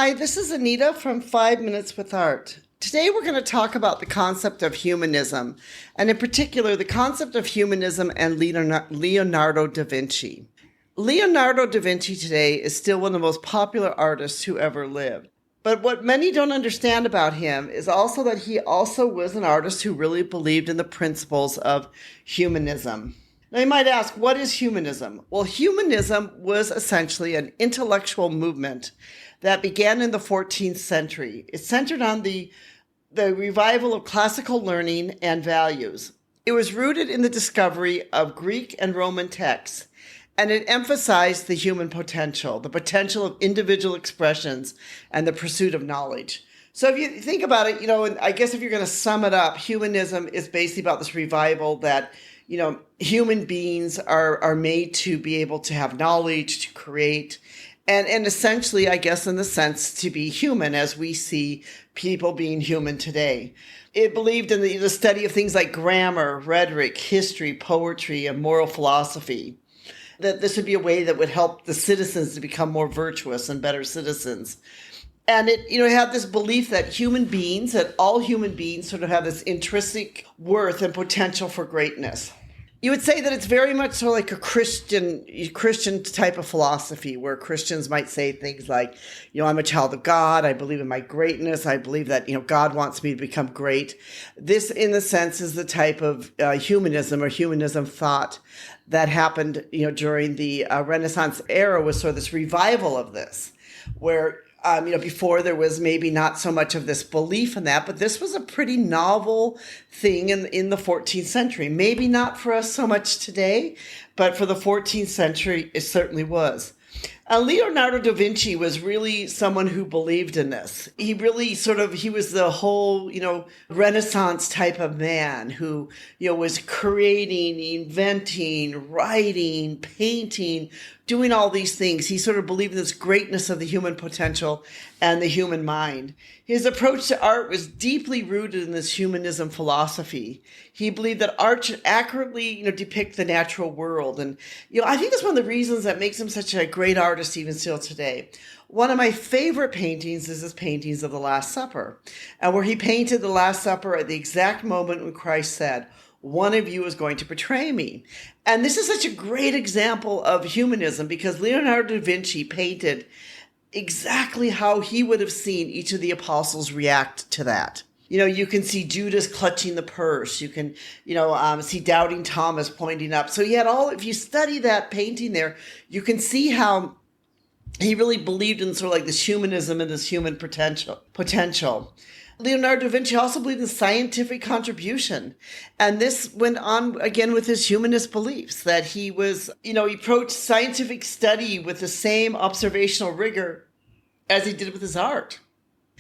Hi, this is Anita from 5 Minutes with Art. Today we're going to talk about the concept of humanism, and in particular the concept of humanism and Leonardo da Vinci. Leonardo da Vinci today is still one of the most popular artists who ever lived. But what many don't understand about him is also that he also was an artist who really believed in the principles of humanism. Now you might ask, what is humanism? Well, humanism was essentially an intellectual movement that began in the 14th century. It centered on the revival of classical learning and values. It was rooted in the discovery of Greek and Roman texts, and it emphasized the human potential, the potential of individual expressions, and the pursuit of knowledge. So if you think about it, and I guess if you're going to sum it up, humanism is basically about this revival that, human beings are made to be able to have knowledge, to create, and essentially, I guess, in the sense to be human as we see people being human today. It believed in the study of things like grammar, rhetoric, history, poetry, and moral philosophy. That this would be a way that would help the citizens to become more virtuous and better citizens. And it, had this belief that all human beings sort of have this intrinsic worth and potential for greatness. You would say that it's very much sort of like a Christian type of philosophy, where Christians might say things like, I'm a child of God. I believe in my greatness. I believe that, God wants me to become great. This, in a sense, is the type of humanism or humanism thought that happened, during the Renaissance era, was sort of this revival of this, where before there was maybe not so much of this belief in that, but this was a pretty novel thing in the 14th century. Maybe not for us so much today, but for the 14th century, it certainly was. Leonardo da Vinci was really someone who believed in this. He really he was the whole, Renaissance type of man who, was creating, inventing, writing, painting, doing all these things. He sort of believed in this greatness of the human potential and the human mind. His approach to art was deeply rooted in this humanism philosophy. He believed that art should accurately, depict the natural world. And, I think that's one of the reasons that makes him such a great artist even still today. One of my favorite paintings is his paintings of the Last Supper, and where he painted the Last Supper at the exact moment when Christ said, "One of you is going to betray me." And this is such a great example of humanism because Leonardo da Vinci painted exactly how he would have seen each of the apostles react to that. You can see Judas clutching the purse. You can, see doubting Thomas pointing up. So he had if you study that painting there, you can see how he really believed in sort of like this humanism and this human potential. Leonardo da Vinci also believed in scientific contribution. And this went on again with his humanist beliefs that he was, he approached scientific study with the same observational rigor as he did with his art.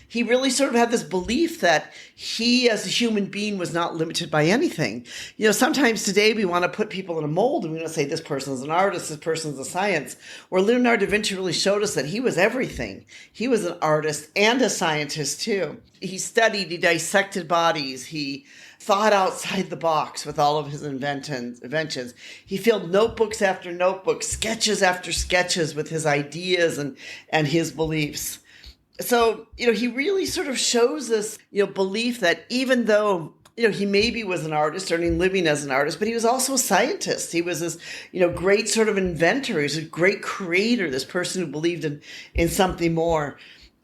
He really sort of had this belief that he as a human being was not limited by anything. Sometimes today we want to put people in a mold and we want to say this person is an artist, this person is a science, where Leonardo da Vinci really showed us that he was everything. He was an artist and a scientist too. He studied, he dissected bodies, he thought outside the box with all of his inventions. He filled notebooks after notebooks, sketches after sketches with his ideas and his beliefs. So, he really sort of shows this, belief that even though, he maybe was an artist, earning living as an artist, but he was also a scientist. He was this, great sort of inventor. He was a great creator, this person who believed in something more.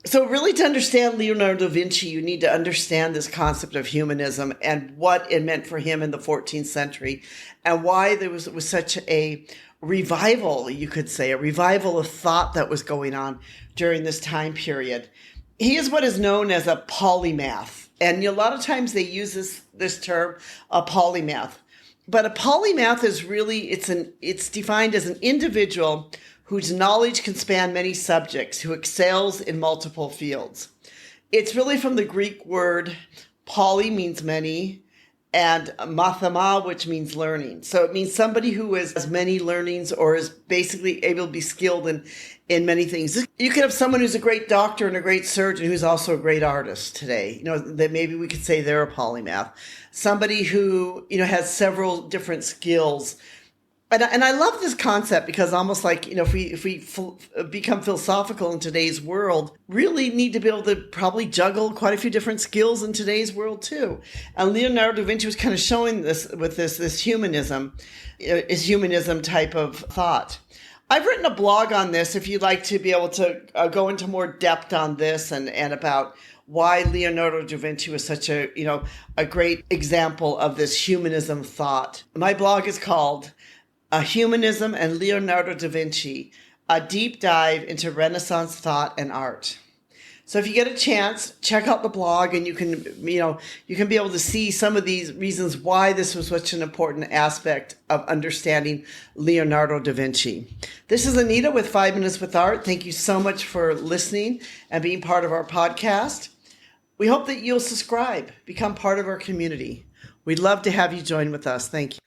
So really to understand Leonardo da Vinci, you need to understand this concept of humanism and what it meant for him in the 14th century and why there was such a revival, you could say, a revival of thought that was going on during this time period. He is what is known as a polymath. And a lot of times they use this term, a polymath. But a polymath is really, it's defined as an individual whose knowledge can span many subjects, who excels in multiple fields. It's really from the Greek word poly means many, and mathema, which means learning. So it means somebody who has many learnings or is basically able to be skilled in many things. You could have someone who's a great doctor and a great surgeon who's also a great artist today. That maybe we could say they're a polymath. Somebody who, has several different skills And I love this concept because almost like, if we become philosophical in today's world, really need to be able to probably juggle quite a few different skills in today's world too. And Leonardo da Vinci was kind of showing this with this humanism, is humanism type of thought. I've written a blog on this if you'd like to be able to go into more depth on this and about why Leonardo da Vinci was such a great example of this humanism thought. My blog is called Humanism and Leonardo da Vinci, a deep dive into Renaissance thought and art. So if you get a chance, check out the blog, and you can be able to see some of these reasons why this was such an important aspect of understanding Leonardo da Vinci. This is Anita with 5 Minutes with Art. Thank you so much for listening and being part of our podcast. We hope that you'll subscribe, become part of our community. We'd love to have you join with us. Thank you.